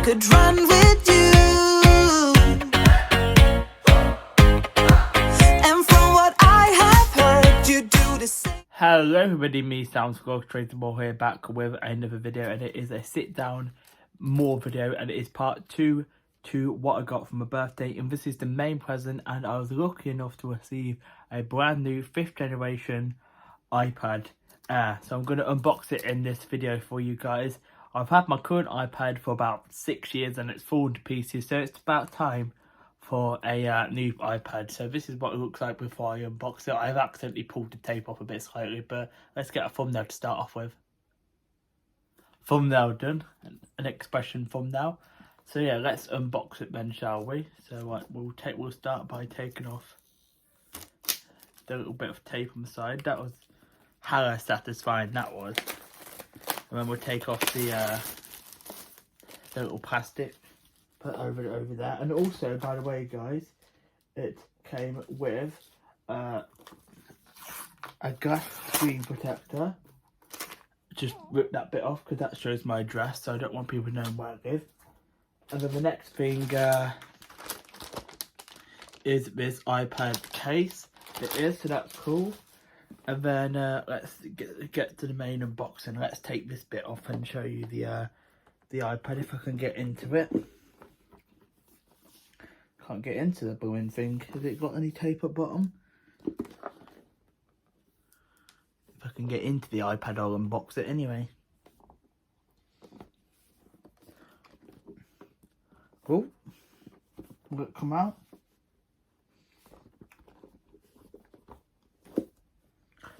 I could run with you. And from what I have heard, you do the same. Hello everybody, me Soundscore Traceable here, back with another video, and it is a sit down more video, and it is part 2 to what I got for my birthday. And this is the main present, and I was lucky enough to receive a brand new 5th generation iPad Air. So I'm going to unbox it in this video for you guys. I've had my current iPad for about 6 years and it's fallen to pieces, so it's about time for a new iPad. So this is what it looks like before I unbox it. I've accidentally pulled the tape off a bit slightly, but let's get a thumbnail to start off with. Thumbnail done, an expression thumbnail. So yeah, let's unbox it then, shall we? So we'll start by taking off the little bit of tape on the side. That was hella satisfying, that was. And then we'll take off the little plastic, put over there. And also, by the way guys, it came with a glass screen protector. Just rip that bit off because that shows my address, so I don't want people knowing where I live. And then the next thing is this iPad case. It is, so that's cool. And then let's get to the main unboxing. Let's take this bit off and show you the iPad if I can get into it. Can't get into the blooming thing. Has it got any tape at bottom? If I can get into the iPad, I'll unbox it anyway. Oh, will it come out?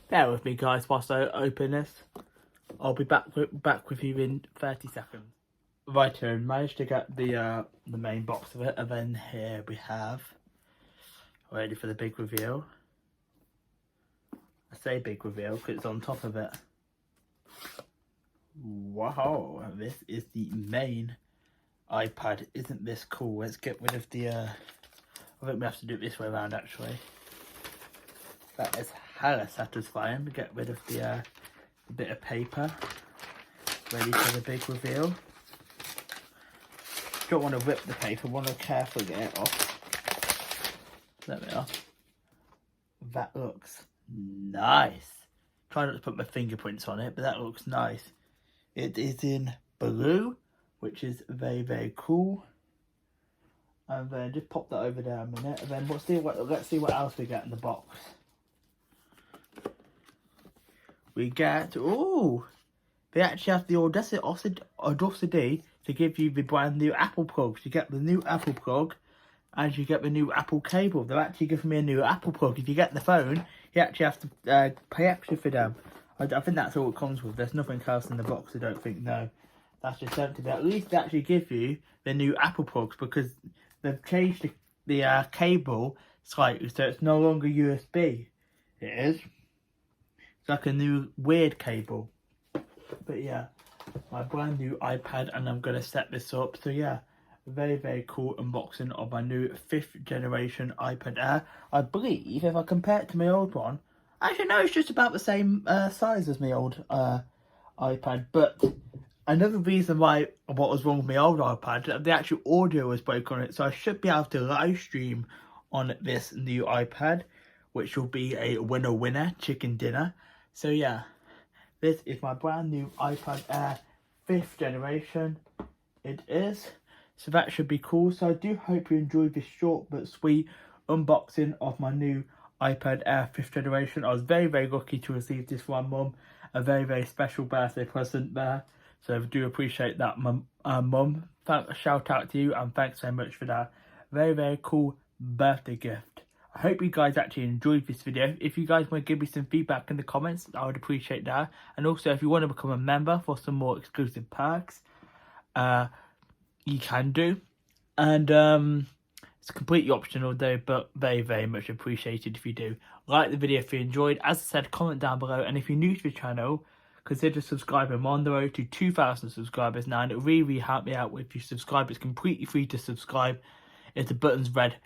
Bear with me guys whilst I open this. I'll be back with you in 30 seconds. Right, I managed to get the main box of it, and then here we have, ready for the big reveal. I say big reveal because it's on top of it. Wow, this is the main iPad. Isn't this cool? Let's get rid of the I think we have to do it this way around actually. That is hella satisfying to get rid of the bit of paper. Ready for the big reveal. Don't want to rip the paper, want to carefully get it off. There we are. That looks nice. Try not to put my fingerprints on it, but that looks nice. It is in blue, which is very, very cool. And then just pop that over there a minute, and then let's see what else we get in the box. We get, oh, they actually have the audacity to give you the brand new Apple plugs. You get the new Apple plug, and you get the new Apple cable. They're actually giving me a new Apple plug. If you get the phone, you actually have to pay extra for them. I think that's all it comes with. There's nothing else in the box, I don't think, no. That's just empty. But at least they actually give you the new Apple plugs, because they've changed the cable slightly, so it's no longer USB. It is. It's like a new weird cable. But yeah, my brand new iPad, and I'm going to set this up. So yeah, very, very cool unboxing of my new 5th generation iPad Air. I believe if I compare it to my old one, actually no, it's just about the same size as my old iPad. But another reason why what was wrong with my old iPad, the actual audio was broken on it, so I should be able to live stream on this new iPad, which will be a winner chicken dinner. So yeah, this is my brand new iPad Air 5th generation. It is. So that should be cool. So I do hope you enjoyed this short but sweet unboxing of my new iPad Air 5th generation. I was very, very lucky to receive this from my mum. A very, very special birthday present there. So I do appreciate that, mum. Shout out to you, and thanks so much for that very, very cool birthday gift. I hope you guys actually enjoyed this video. If you guys want to give me some feedback in the comments, I would appreciate that. And also, if you want to become a member for some more exclusive perks, you can do. And it's completely optional though, but very, very much appreciated if you do. Like the video if you enjoyed. As I said, comment down below. And if you're new to the channel, consider subscribing. I'm on the road to 2,000 subscribers now, and it really, really helped me out if you subscribe. It's completely free to subscribe. If the button's red,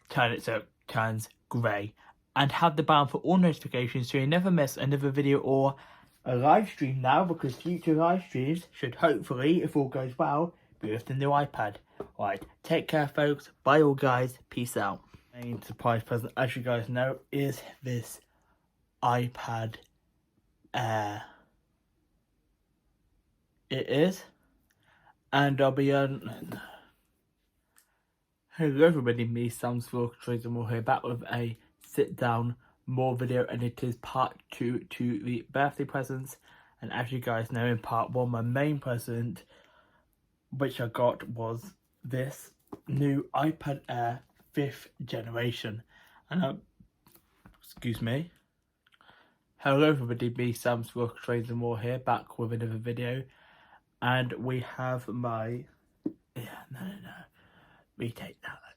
turn it so it turns grey. And have the bell for all notifications so you never miss another video or a live stream now, because future live streams should hopefully, if all goes well, with the new iPad. Right, take care folks, bye all guys, peace out. Main surprise present, as you guys know, is this iPad Air. It is, and I'll be on. Hello everybody, me Sam's Warwickshire and we're here back with a sit down more video, and it is part 2 to the birthday presents. And as you guys know, in part 1 my main present which I got was this new iPad Air 5th generation. And excuse me. Hello everybody, me Sam's Warwickshire and we're here back with another video, and we have my retake that.